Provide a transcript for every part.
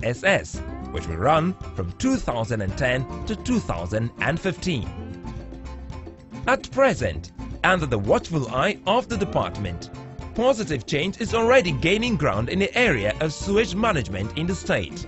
SS, which will run from 2010 to 2015. At present, under the watchful eye of the department, positive change is already gaining ground in the area of sewage management in the state.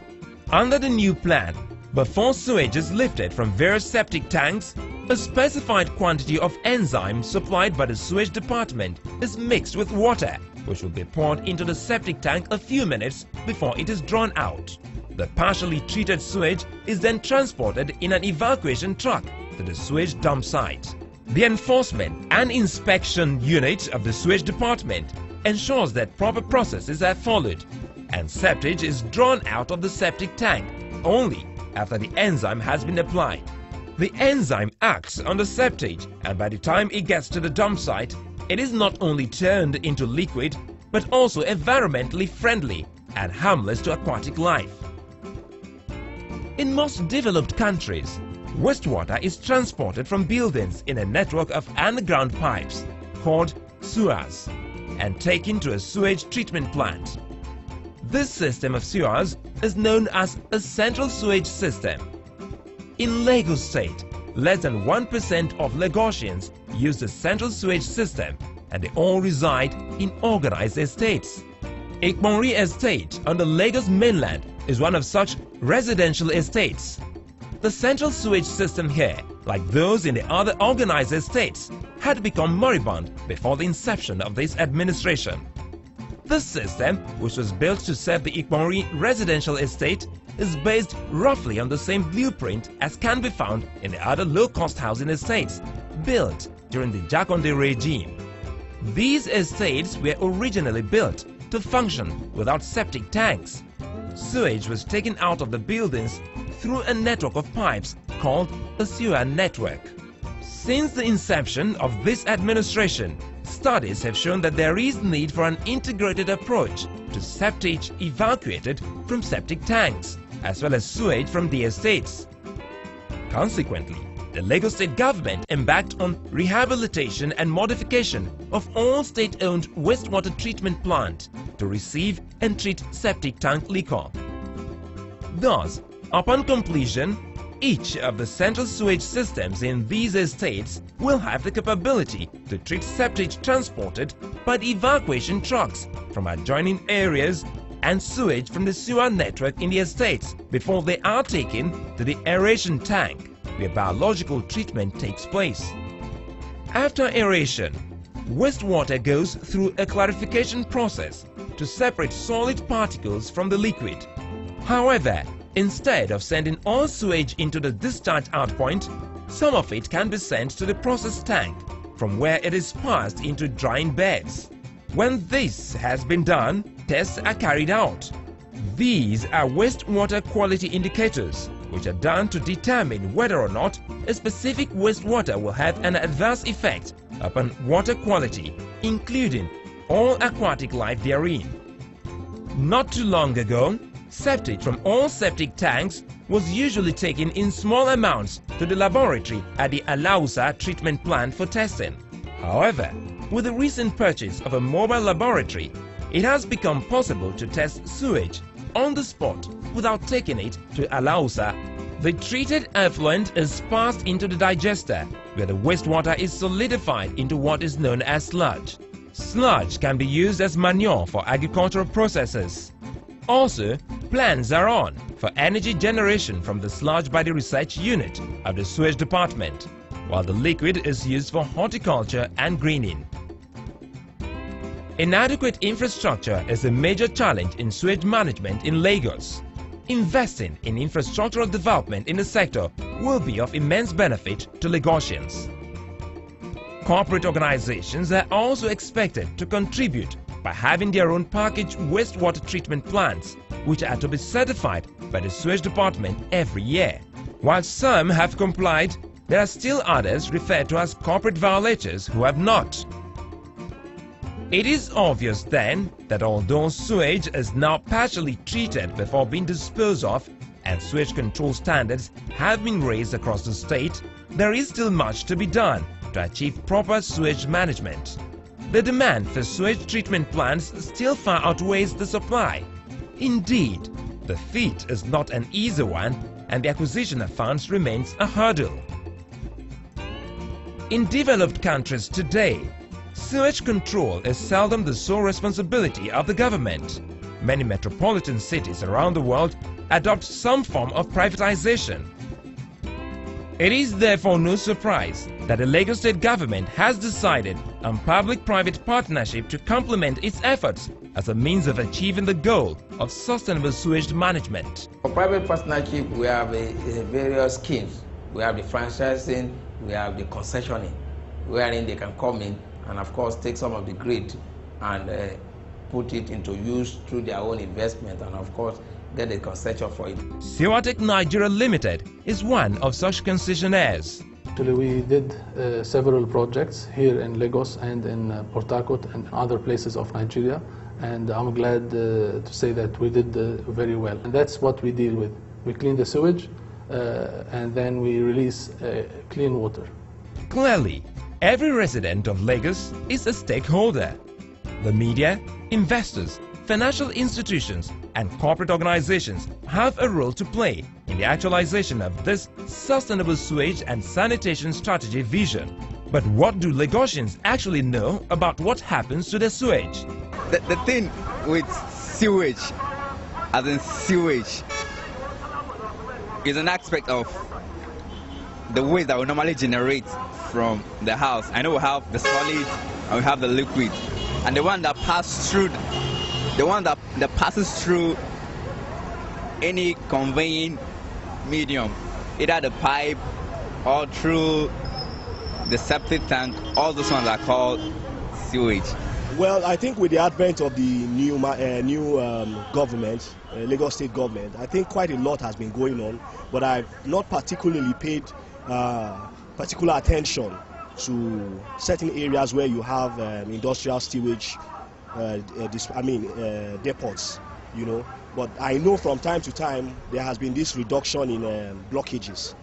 Under the new plan, before sewage is lifted from various septic tanks, a specified quantity of enzyme supplied by the sewage department is mixed with water, which will be poured into the septic tank a few minutes before it is drawn out. The partially treated sewage is then transported in an evacuation truck to the sewage dump site. The enforcement and inspection unit of the sewage department ensures that proper processes are followed and septage is drawn out of the septic tank only after the enzyme has been applied. The enzyme acts on the septage, and by the time it gets to the dump site, it is not only turned into liquid but also environmentally friendly and harmless to aquatic life. In most developed countries, wastewater is transported from buildings in a network of underground pipes called sewers and taken to a sewage treatment plant. This system of sewers is known as a central sewage system. In Lagos State, less than 1% of Lagosians use the central sewage system, and they all reside in organized estates. Ikponri Estate on the Lagos mainland is one of such residential estates. The central sewage system here, like those in the other organized estates, had become moribund before the inception of this administration. This system, which was built to serve the Ikponri residential estate, is based roughly on the same blueprint as can be found in the other low-cost housing estates built during the Jakonde regime. These estates were originally built to function without septic tanks. Sewage was taken out of the buildings through a network of pipes called a sewer network. Since the inception of this administration, studies have shown that there is need for an integrated approach to septage evacuated from septic tanks, as well as sewage from the estates. Consequently, the Lagos State government embarked on rehabilitation and modification of all state-owned wastewater treatment plants to receive and treat septic tank liquor. Thus, upon completion, each of the central sewage systems in these estates will have the capability to treat septage transported by the evacuation trucks from adjoining areas and sewage from the sewer network in the estates before they are taken to the aeration tank, where biological treatment takes place. After aeration, wastewater goes through a clarification process to separate solid particles from the liquid. However, instead of sending all sewage into the discharge out point, some of it can be sent to the process tank, from where it is passed into drying beds. When this has been done, tests are carried out. These are wastewater quality indicators, which are done to determine whether or not a specific wastewater will have an adverse effect upon water quality, including all aquatic life therein. Not too long ago, septic from all septic tanks was usually taken in small amounts to the laboratory at the Alausa treatment plant for testing. However, with the recent purchase of a mobile laboratory, it has become possible to test sewage on the spot without taking it to Alausa. The treated effluent is passed into the digester, where the wastewater is solidified into what is known as sludge. Sludge can be used as manure for agricultural processes. Also, plans are on for energy generation from the sludge by the research unit of the sewage department, while the liquid is used for horticulture and greening. Inadequate infrastructure is a major challenge in sewage management in Lagos. Investing in infrastructural development in the sector will be of immense benefit to Lagosians. Corporate organizations are also expected to contribute by having their own packaged wastewater treatment plants, which are to be certified by the sewage department every year. While some have complied, there are still others referred to as corporate violators who have not. It is obvious then that although sewage is now partially treated before being disposed of and sewage control standards have been raised across the state, there is still much to be done to achieve proper sewage management. The demand for sewage treatment plants still far outweighs the supply. Indeed, the feat is not an easy one and the acquisition of funds remains a hurdle. In developed countries today, sewage control is seldom the sole responsibility of the government. Many metropolitan cities around the world adopt some form of privatization. It is therefore no surprise that the Lagos State government has decided on public-private partnership to complement its efforts as a means of achieving the goal of sustainable sewage management. For private partnership, we have various schemes. We have the franchising, we have the concessioning, wherein they can come in and of course take some of the grid and put it into use through their own investment and of course get a concession for it. Sewatec Nigeria Limited is one of such concessionaires. Actually, we did several projects here in Lagos and in Port Harcourt and other places of Nigeria, and I'm glad to say that we did very well. And that's what we deal with. We clean the sewage and then we release clean water. Clearly, every resident of Lagos is a stakeholder. The media, investors, financial institutions and corporate organizations have a role to play in the actualization of this sustainable sewage and sanitation strategy vision. But what do Lagosians actually know about what happens to their sewage? The thing with sewage, as in sewage, is an aspect of the waste that we normally generate from the house. I know we have the solid and we have the liquid, and the one that passes through any conveying medium, either the pipe or through the septic tank. All those ones are called sewage. Well, I think with the advent of the new government, Lagos State government, I think quite a lot has been going on, but I've not particularly paid particular attention to certain areas where you have industrial sewage depots, you know. But I know from time to time there has been this reduction in blockages.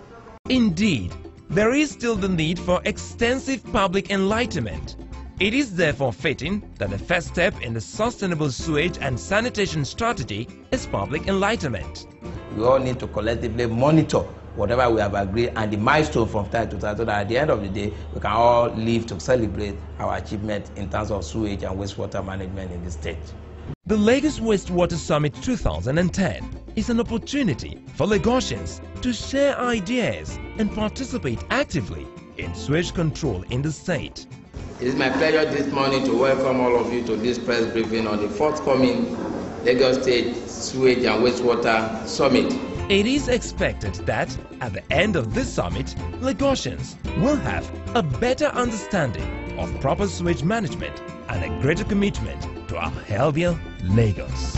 Indeed, there is still the need for extensive public enlightenment. It is therefore fitting that the first step in the sustainable sewage and sanitation strategy is public enlightenment. We all need to collectively monitor whatever we have agreed and the milestone from time to time, so that at the end of the day we can all live to celebrate our achievement in terms of sewage and wastewater management in the state. The Lagos Wastewater Summit 2010 is an opportunity for Lagosians to share ideas and participate actively in sewage control in the state. It is my pleasure this morning to welcome all of you to this press briefing on the forthcoming Lagos State Sewage and Wastewater Summit. It is expected that at the end of this summit, Lagosians will have a better understanding of proper sewage management and a greater commitment to a healthier Lagos.